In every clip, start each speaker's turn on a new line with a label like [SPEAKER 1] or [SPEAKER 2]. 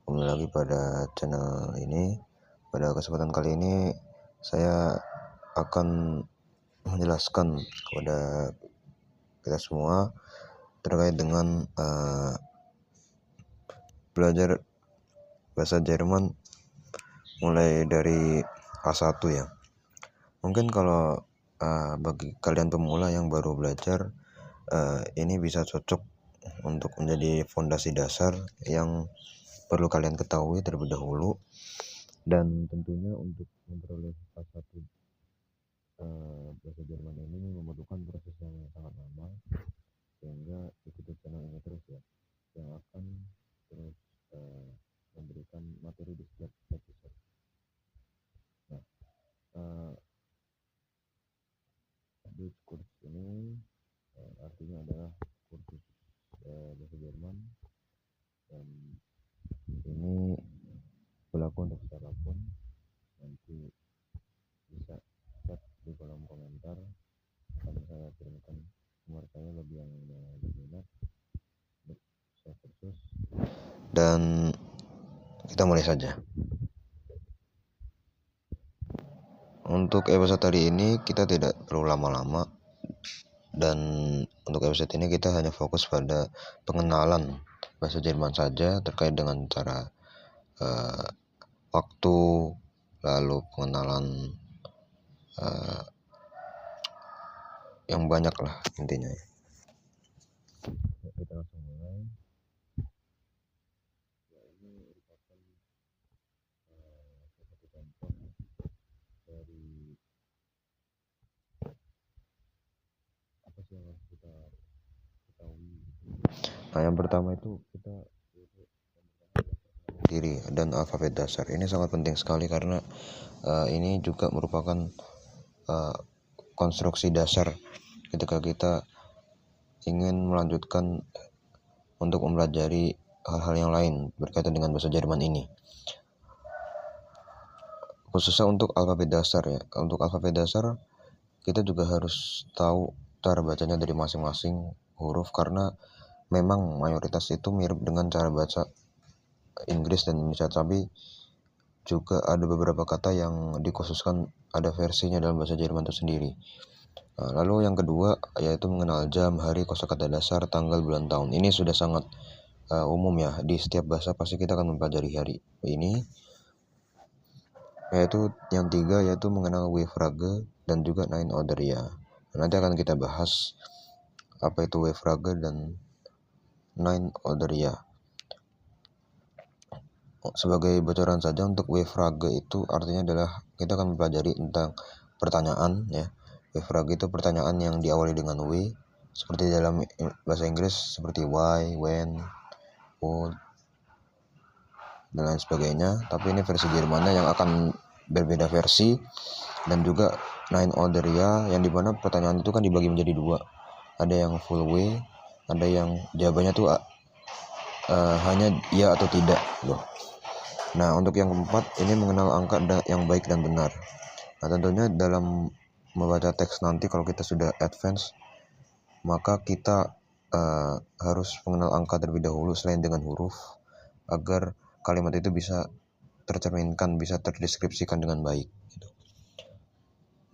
[SPEAKER 1] kembali lagi pada channel ini. Pada kesempatan kali ini saya akan menjelaskan kepada kita semua terkait dengan belajar bahasa Jerman mulai dari A1 ya. Mungkin kalau bagi kalian pemula yang baru belajar, ini bisa cocok untuk menjadi fondasi dasar yang perlu kalian ketahui terlebih dahulu. Dan tentunya untuk memperoleh A1 bahasa Jerman ini memerlukan proses yang sangat lama, sehingga ikuti channel ini terus ya, yang akan terus memberikan materi di setiap episode. Nah, di kurs ini artinya adalah kursus bahasa Jerman, dan ini berlaku untuk siapapun. Nanti bisa chat di kolom komentar, akan saya kirimkan nomor saya bagi yang berminat untuk saya kursus. Dan kita mulai saja. Untuk episode hari ini kita tidak perlu lama-lama, dan untuk episode ini kita hanya fokus pada pengenalan bahasa Jerman saja, terkait dengan cara waktu, lalu pengenalan yang banyak lah intinya. Kita langsung mulai. Ya, ini merupakan satu contoh dari apa sih yang harus kita ketahui. Nah, yang pertama itu kita diri dan alfabet dasar. Ini sangat penting sekali karena ini juga merupakan konstruksi dasar ketika kita ingin melanjutkan untuk mempelajari hal-hal yang lain berkaitan dengan bahasa Jerman ini, khususnya untuk alfabet dasar ya. Untuk alfabet dasar kita juga harus tahu cara bacanya dari masing-masing huruf, karena memang mayoritas itu mirip dengan cara baca Inggris dan Indonesia, tapi juga ada beberapa kata yang dikhususkan, ada versinya dalam bahasa Jerman itu sendiri. Nah, lalu yang kedua yaitu mengenal jam, hari, kosakata dasar, tanggal, bulan, tahun. Ini sudah sangat umum ya, di setiap bahasa pasti kita akan mempelajari hari ini. Yaitu yang tiga yaitu mengenal W-Frage dan juga Nine Order ya. Nanti akan kita bahas apa itu W-Frage dan Nine Order ya. Sebagai bocoran saja, untuk W-Frage itu artinya adalah kita akan mempelajari tentang pertanyaan ya. W-Frage itu pertanyaan yang diawali dengan W, seperti dalam bahasa Inggris seperti why, when, would, dan lain sebagainya. Tapi ini versi Jermannya yang akan berbeda versi. Dan juga Nine Order ya, yang dimana pertanyaan itu kan dibagi menjadi dua. Ada yang full W, ada yang jawabannya tuh hanya ya atau tidak loh. Nah, untuk yang keempat ini mengenal angka yang baik dan benar. Nah, tentunya dalam membaca teks nanti kalau kita sudah advance, maka kita harus mengenal angka terlebih dahulu selain dengan huruf, agar kalimat itu bisa tercerminkan, bisa terdeskripsikan dengan baik gitu.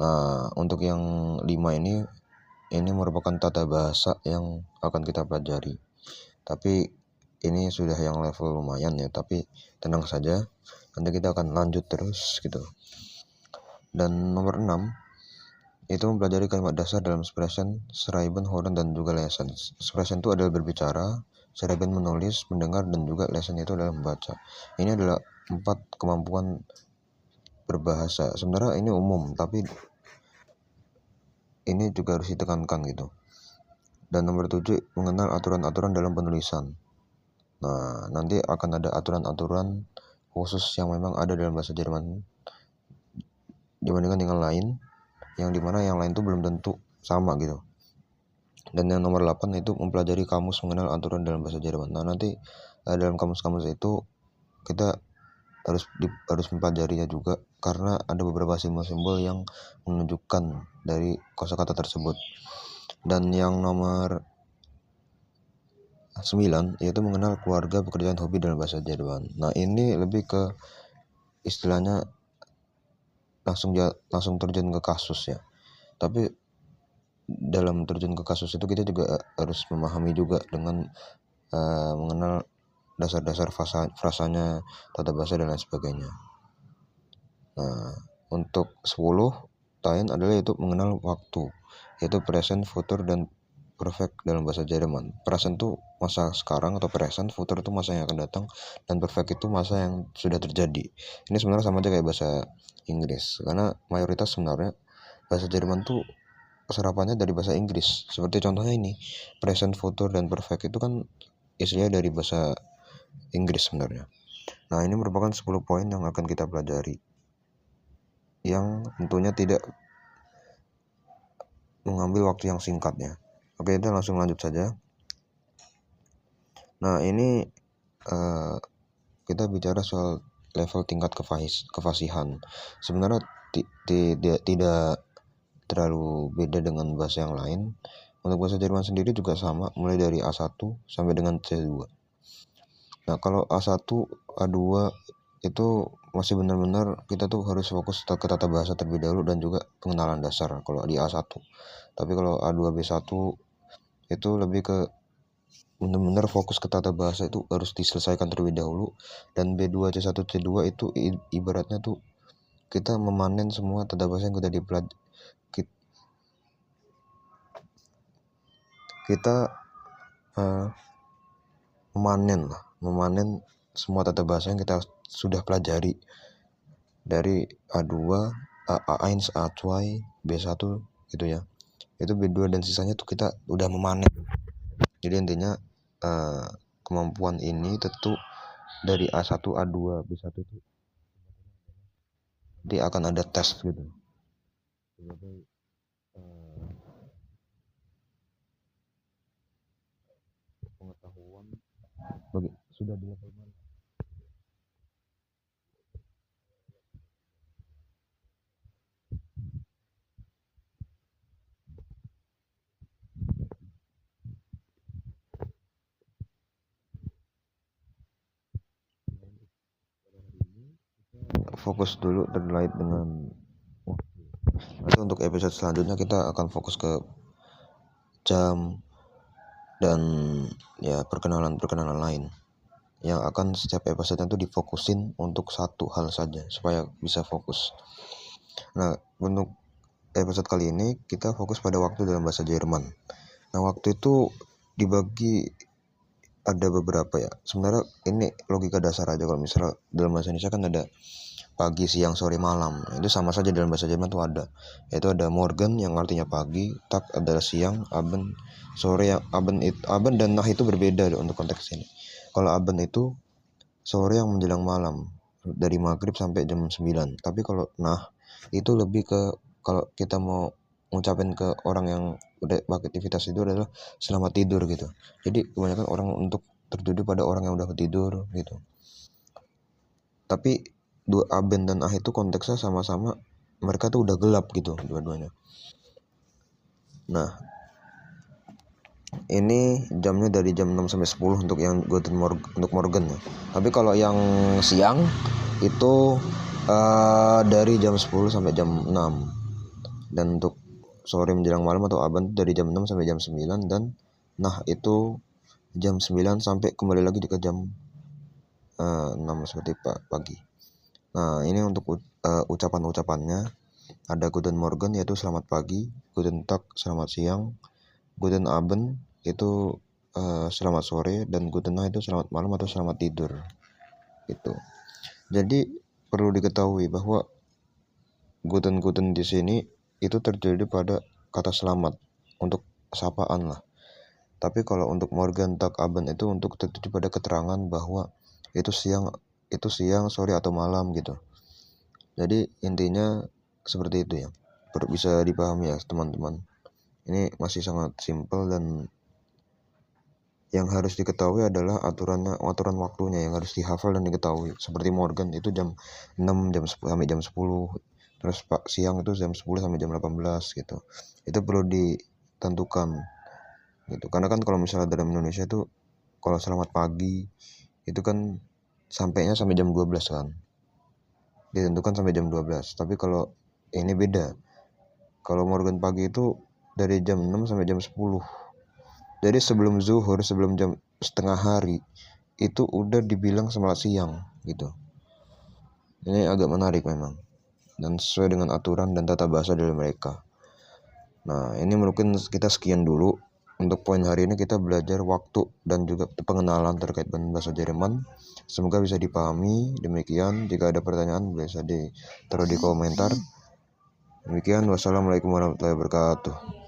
[SPEAKER 1] Nah, untuk yang 5 ini merupakan tata bahasa yang akan kita pelajari. Tapi ini sudah yang level lumayan ya, tapi tenang saja, nanti kita akan lanjut terus gitu. Dan nomor 6 itu mempelajari kalimat dasar dalam Sprechen, Schreiben, Hören, dan juga Lesen. Sprechen itu adalah berbicara, Schreiben menulis, mendengar, dan juga Lesen itu adalah membaca. Ini adalah 4 kemampuan berbahasa. Sebenarnya ini umum, tapi ini juga harus ditekankan gitu. Dan nomor 7 mengenal aturan-aturan dalam penulisan. Nah, nanti akan ada aturan-aturan khusus yang memang ada dalam bahasa Jerman dibandingkan dengan lain, yang dimana yang lain itu belum tentu sama gitu. Dan yang nomor 8 itu mempelajari kamus mengenal aturan dalam bahasa Jerman. Nah, nanti dalam kamus-kamus itu kita harus mempelajarinya juga, karena ada beberapa simbol-simbol yang menunjukkan dari kosakata tersebut. Dan yang nomor 9 yaitu mengenal keluarga, pekerjaan, hobi dalam bahasa Jerman. Nah, ini lebih ke istilahnya langsung terjun ke kasus ya. Tapi dalam terjun ke kasus itu kita juga harus memahami juga dengan mengenal dasar-dasar frasanya, tata bahasa dan lain sebagainya. Nah, untuk 10 Tain adalah yaitu mengenal waktu, yaitu present, future, dan perfect dalam bahasa Jerman. Present itu masa sekarang atau present, future itu masa yang akan datang, dan perfect itu masa yang sudah terjadi. Ini sebenarnya sama aja kayak bahasa Inggris, karena mayoritas sebenarnya bahasa Jerman tuh serapannya dari bahasa Inggris. Seperti contohnya ini, present, future, dan perfect itu kan istilahnya dari bahasa Inggris sebenarnya. Nah, ini merupakan 10 poin yang akan kita pelajari, yang tentunya tidak mengambil waktu yang singkatnya. Oke, kita langsung lanjut saja. Nah, ini kita bicara soal level tingkat kefasihan. Sebenarnya tidak terlalu beda dengan bahasa yang lain. Untuk bahasa Jerman sendiri juga sama, mulai dari A1 sampai dengan C2. Nah, kalau A1, A2 itu masih benar-benar kita tuh harus fokus ke tata bahasa terlebih dahulu dan juga pengenalan dasar kalau di A1. Tapi kalau A2, B1 itu lebih ke benar-benar fokus ke tata bahasa, itu harus diselesaikan terlebih dahulu. Dan B2, C1, C2 itu ibaratnya tuh kita memanen semua tata bahasa yang kita dipelajari. Kita memanen semua tata bahasa yang kita sudah pelajari dari A2, A1, A2, B1 gitu ya. Itu B2 dan sisanya tuh kita udah memanen. Jadi intinya kemampuan ini tentu dari A1, A2, B1 itu nanti akan ada tes gitu. Sebagai pengetahuan sudah di level mana. Fokus dulu terkait dengan nanti untuk episode selanjutnya kita akan fokus ke jam dan ya perkenalan lain yang akan setiap episode itu difokusin untuk satu hal saja supaya bisa fokus. Nah, untuk episode kali ini kita fokus pada waktu dalam bahasa Jerman. Nah, waktu itu dibagi ada beberapa ya. Sebenarnya ini logika dasar aja. Kalau misalnya dalam bahasa Indonesia kan ada pagi, siang, sore, malam. Itu sama saja dalam bahasa Jerman tuh ada. Yaitu ada Morgen yang artinya pagi, Tag adalah siang, Abend sore. Yang Abend dan Nah itu berbeda untuk konteks ini. Kalau Abend itu sore yang menjelang malam, dari maghrib sampai jam 9. Tapi kalau Nah itu lebih ke kalau kita mau ngucapin ke orang yang udah beraktivitas itu adalah selamat tidur gitu. Jadi kebanyakan orang untuk tertuju pada orang yang udah tidur gitu. Tapi dua Abend dan Ah itu konteksnya sama-sama mereka tuh udah gelap gitu dua-duanya. Nah, ini jamnya dari jam 6 sampai 10 untuk yang untuk Morgen ya. Tapi kalau yang siang itu dari jam 10 sampai jam 6. Dan untuk sore menjelang malam atau Abend dari jam 6 sampai jam 9. Dan Nah itu jam 9 sampai kembali lagi ke jam 6 seperti pagi. Nah, ini untuk ucapan-ucapannya. Ada Guten Morgen yaitu selamat pagi, Guten Tag selamat siang, Guten Abend itu selamat sore, dan Guten Nacht itu selamat malam atau selamat tidur. Gitu. Jadi perlu diketahui bahwa Guten di sini itu terjadi pada kata selamat untuk sapaan lah. Tapi kalau untuk Morgen, Tag, Abend itu untuk tertuju pada keterangan bahwa itu siang, sore atau malam gitu. Jadi intinya seperti itu ya. Bisa dipahami ya teman-teman. Ini masih sangat simpel dan yang harus diketahui adalah aturan waktunya yang harus dihafal dan diketahui. Seperti Morgen itu jam 6 sampai jam 10. Terus siang itu jam 10 sampai jam 18 gitu. Itu perlu ditentukan gitu. Karena kan kalau misalnya dalam Indonesia itu kalau selamat pagi itu kan sampainya sampai jam 12 kan, ditentukan sampai jam 12. Tapi kalau ini beda, kalau Morgan pagi itu dari jam 6 sampai jam 10. Jadi sebelum zuhur, sebelum jam setengah hari itu udah dibilang selamat siang gitu. Ini agak menarik memang, dan sesuai dengan aturan dan tata bahasa dari mereka. Nah, ini mungkin kita sekian dulu. Untuk poin hari ini kita belajar waktu dan juga pengenalan terkait dengan bahasa Jerman. Semoga bisa dipahami. Demikian, jika ada pertanyaan bisa ditaruh di komentar. Demikian, wassalamualaikum warahmatullahi wabarakatuh.